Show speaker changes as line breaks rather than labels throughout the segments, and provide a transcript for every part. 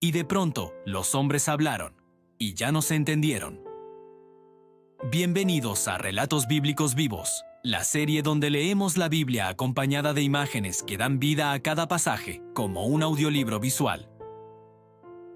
Y de pronto, los hombres hablaron, y ya no se entendieron. Bienvenidos a Relatos Bíblicos Vivos, la serie donde leemos la Biblia acompañada de imágenes que dan vida a cada pasaje, como un audiolibro visual.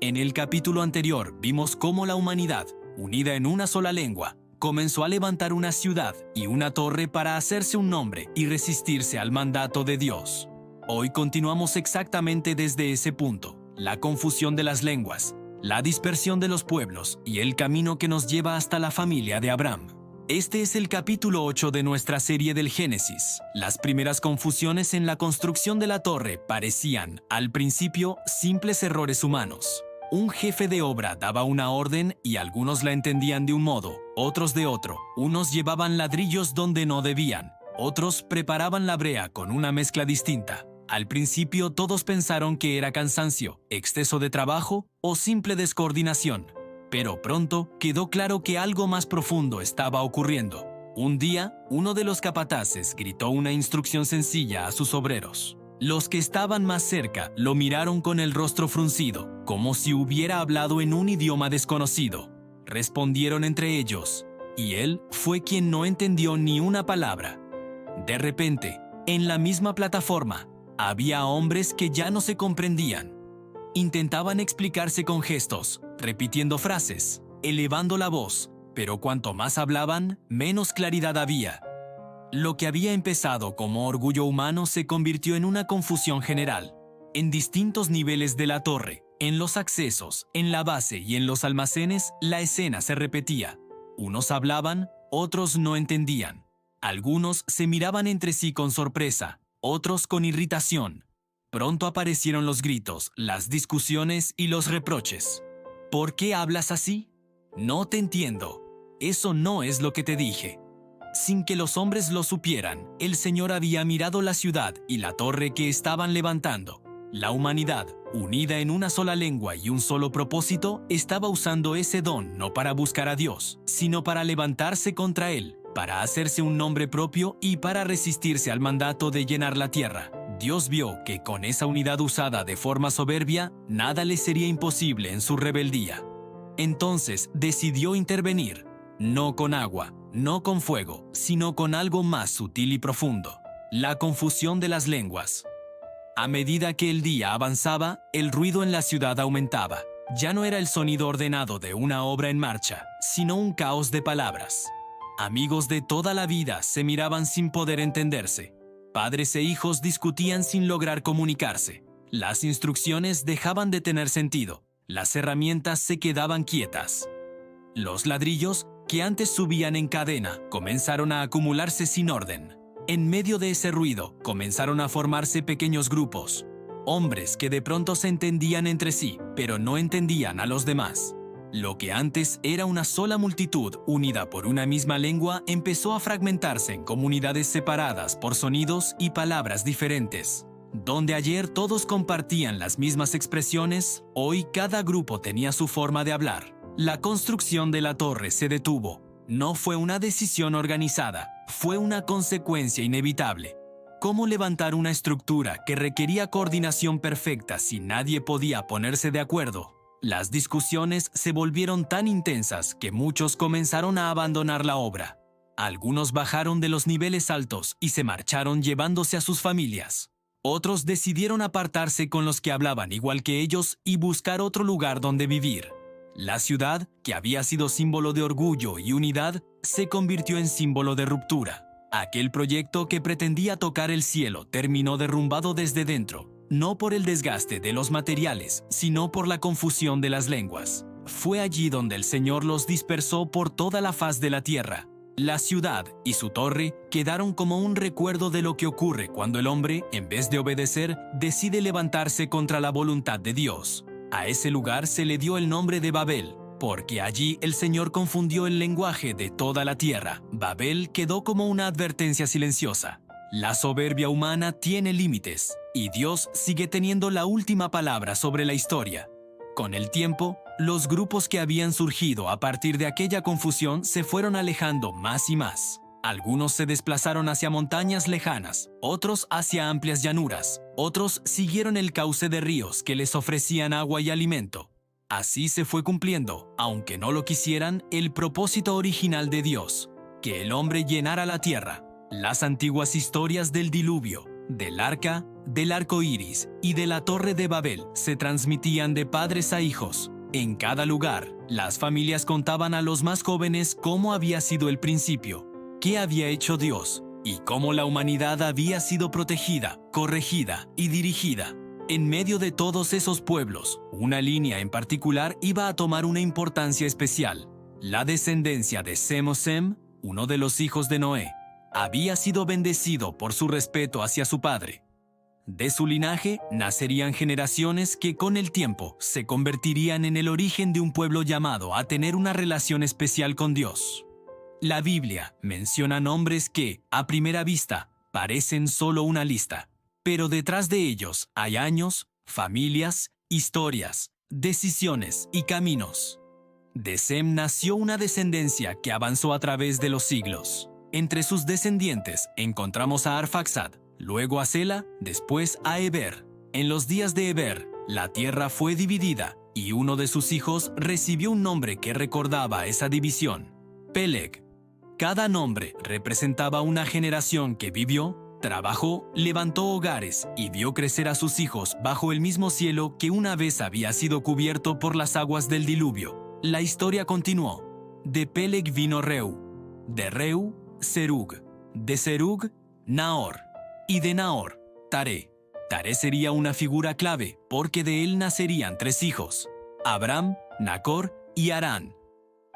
En el capítulo anterior vimos cómo la humanidad, unida en una sola lengua, comenzó a levantar una ciudad y una torre para hacerse un nombre y resistirse al mandato de Dios. Hoy continuamos exactamente desde ese punto, la confusión de las lenguas, la dispersión de los pueblos y el camino que nos lleva hasta la familia de Abraham. Este es el capítulo 8 de nuestra serie del Génesis. Las primeras confusiones en la construcción de la torre parecían, al principio, simples errores humanos. Un jefe de obra daba una orden y algunos la entendían de un modo, otros de otro. Unos llevaban ladrillos donde no debían, otros preparaban la brea con una mezcla distinta. Al principio todos pensaron que era cansancio, exceso de trabajo o simple descoordinación. Pero pronto quedó claro que algo más profundo estaba ocurriendo. Un día, uno de los capataces gritó una instrucción sencilla a sus obreros. Los que estaban más cerca lo miraron con el rostro fruncido, como si hubiera hablado en un idioma desconocido. Respondieron entre ellos, y él fue quien no entendió ni una palabra. De repente, en la misma plataforma, había hombres que ya no se comprendían. Intentaban explicarse con gestos, repitiendo frases, elevando la voz, pero cuanto más hablaban, menos claridad había. Lo que había empezado como orgullo humano se convirtió en una confusión general. En distintos niveles de la torre, en los accesos, en la base y en los almacenes, la escena se repetía. Unos hablaban, otros no entendían. Algunos se miraban entre sí con sorpresa, otros con irritación. Pronto aparecieron los gritos, las discusiones y los reproches. ¿Por qué hablas así? No te entiendo. Eso no es lo que te dije. Sin que los hombres lo supieran, el Señor había mirado la ciudad y la torre que estaban levantando. La humanidad, unida en una sola lengua y un solo propósito, estaba usando ese don no para buscar a Dios, sino para levantarse contra Él, para hacerse un nombre propio y para resistirse al mandato de llenar la tierra. Dios vio que con esa unidad usada de forma soberbia, nada le sería imposible en su rebeldía. Entonces decidió intervenir, no con agua, no con fuego, sino con algo más sutil y profundo: la confusión de las lenguas. A medida que el día avanzaba, el ruido en la ciudad aumentaba. Ya no era el sonido ordenado de una obra en marcha, sino un caos de palabras. Amigos de toda la vida se miraban sin poder entenderse. Padres e hijos discutían sin lograr comunicarse. Las instrucciones dejaban de tener sentido. Las herramientas se quedaban quietas. Los ladrillos, que antes subían en cadena, comenzaron a acumularse sin orden. En medio de ese ruido, comenzaron a formarse pequeños grupos. Hombres que de pronto se entendían entre sí, pero no entendían a los demás. Lo que antes era una sola multitud unida por una misma lengua empezó a fragmentarse en comunidades separadas por sonidos y palabras diferentes. Donde ayer todos compartían las mismas expresiones, hoy cada grupo tenía su forma de hablar. La construcción de la torre se detuvo. No fue una decisión organizada, fue una consecuencia inevitable. ¿Cómo levantar una estructura que requería coordinación perfecta si nadie podía ponerse de acuerdo? Las discusiones se volvieron tan intensas que muchos comenzaron a abandonar la obra. Algunos bajaron de los niveles altos y se marcharon llevándose a sus familias. Otros decidieron apartarse con los que hablaban igual que ellos y buscar otro lugar donde vivir. La ciudad, que había sido símbolo de orgullo y unidad, se convirtió en símbolo de ruptura. Aquel proyecto que pretendía tocar el cielo terminó derrumbado desde dentro, no por el desgaste de los materiales, sino por la confusión de las lenguas. Fue allí donde el Señor los dispersó por toda la faz de la tierra. La ciudad y su torre quedaron como un recuerdo de lo que ocurre cuando el hombre, en vez de obedecer, decide levantarse contra la voluntad de Dios. A ese lugar se le dio el nombre de Babel, porque allí el Señor confundió el lenguaje de toda la tierra. Babel quedó como una advertencia silenciosa. La soberbia humana tiene límites, y Dios sigue teniendo la última palabra sobre la historia. Con el tiempo, los grupos que habían surgido a partir de aquella confusión se fueron alejando más y más. Algunos se desplazaron hacia montañas lejanas, otros hacia amplias llanuras, otros siguieron el cauce de ríos que les ofrecían agua y alimento. Así se fue cumpliendo, aunque no lo quisieran, el propósito original de Dios, que el hombre llenara la tierra. Las antiguas historias del diluvio, del arca, del arco iris y de la torre de Babel se transmitían de padres a hijos. En cada lugar, las familias contaban a los más jóvenes cómo había sido el principio, qué había hecho Dios y cómo la humanidad había sido protegida, corregida y dirigida. En medio de todos esos pueblos, una línea en particular iba a tomar una importancia especial. La descendencia de Sem o Sem, uno de los hijos de Noé, había sido bendecido por su respeto hacia su padre. De su linaje nacerían generaciones que con el tiempo se convertirían en el origen de un pueblo llamado a tener una relación especial con Dios. La Biblia menciona nombres que, a primera vista, parecen solo una lista, pero detrás de ellos hay años, familias, historias, decisiones y caminos. De Sem nació una descendencia que avanzó a través de los siglos. Entre sus descendientes encontramos a Arfaxad, luego a Sela, después a Eber. En los días de Eber, la tierra fue dividida y uno de sus hijos recibió un nombre que recordaba esa división: Peleg. Cada nombre representaba una generación que vivió, trabajó, levantó hogares y vio crecer a sus hijos bajo el mismo cielo que una vez había sido cubierto por las aguas del diluvio. La historia continuó. De Peleg vino Reu, de Reu, Serug, de Serug, Nahor, y de Nahor, Taré. Taré sería una figura clave porque de él nacerían 3 hijos: Abram, Nacor y Harán.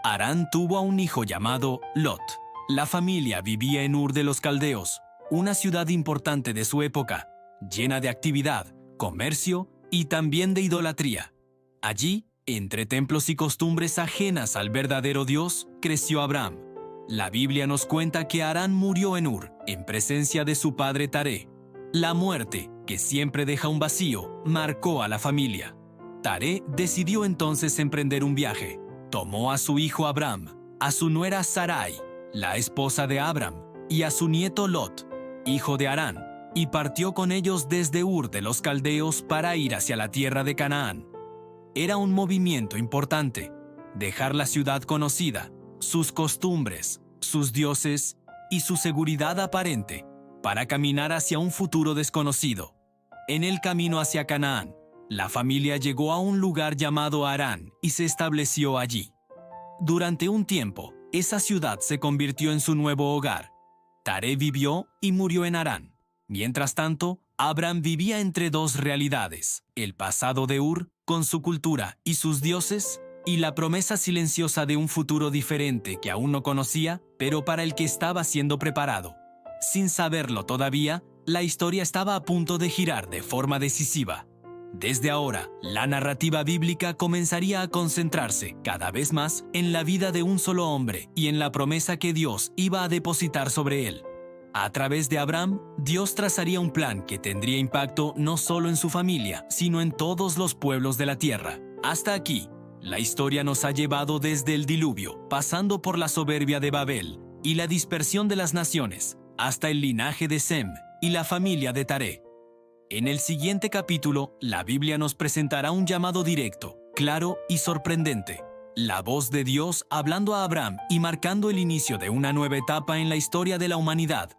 Harán tuvo a un hijo llamado Lot. La familia vivía en Ur de los Caldeos, una ciudad importante de su época, llena de actividad, comercio y también de idolatría. Allí, entre templos y costumbres ajenas al verdadero Dios, creció Abram. La Biblia nos cuenta que Harán murió en Ur, en presencia de su padre Taré. La muerte, que siempre deja un vacío, marcó a la familia. Taré decidió entonces emprender un viaje. Tomó a su hijo Abram, a su nuera Sarai, la esposa de Abram, y a su nieto Lot, hijo de Harán, y partió con ellos desde Ur de los Caldeos para ir hacia la tierra de Canaán. Era un movimiento importante: dejar la ciudad conocida, sus costumbres, sus dioses y su seguridad aparente, para caminar hacia un futuro desconocido. En el camino hacia Canaán, la familia llegó a un lugar llamado Harán y se estableció allí. Durante un tiempo, esa ciudad se convirtió en su nuevo hogar. Taré vivió y murió en Harán. Mientras tanto, Abram vivía entre 2 realidades: el pasado de Ur, con su cultura y sus dioses, y la promesa silenciosa de un futuro diferente que aún no conocía, pero para el que estaba siendo preparado. Sin saberlo todavía, la historia estaba a punto de girar de forma decisiva. Desde ahora, la narrativa bíblica comenzaría a concentrarse cada vez más en la vida de un solo hombre y en la promesa que Dios iba a depositar sobre él. A través de Abram, Dios trazaría un plan que tendría impacto no solo en su familia, sino en todos los pueblos de la tierra. Hasta aquí, la historia nos ha llevado desde el diluvio, pasando por la soberbia de Babel y la dispersión de las naciones, hasta el linaje de Sem y la familia de Taré. En el siguiente capítulo, la Biblia nos presentará un llamado directo, claro y sorprendente. La voz de Dios hablando a Abram y marcando el inicio de una nueva etapa en la historia de la humanidad.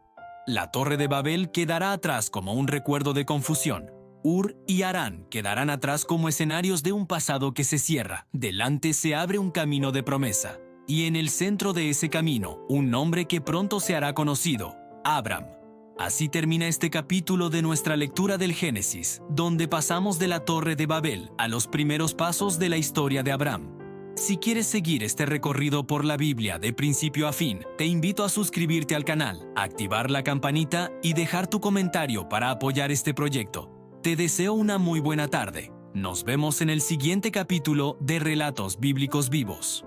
La Torre de Babel quedará atrás como un recuerdo de confusión. Ur y Harán quedarán atrás como escenarios de un pasado que se cierra. Delante se abre un camino de promesa. Y en el centro de ese camino, un nombre que pronto se hará conocido: Abram. Así termina este capítulo de nuestra lectura del Génesis, donde pasamos de la Torre de Babel a los primeros pasos de la historia de Abram. Si quieres seguir este recorrido por la Biblia de principio a fin, te invito a suscribirte al canal, activar la campanita y dejar tu comentario para apoyar este proyecto. Te deseo una muy buena tarde. Nos vemos en el siguiente capítulo de Relatos Bíblicos Vivos.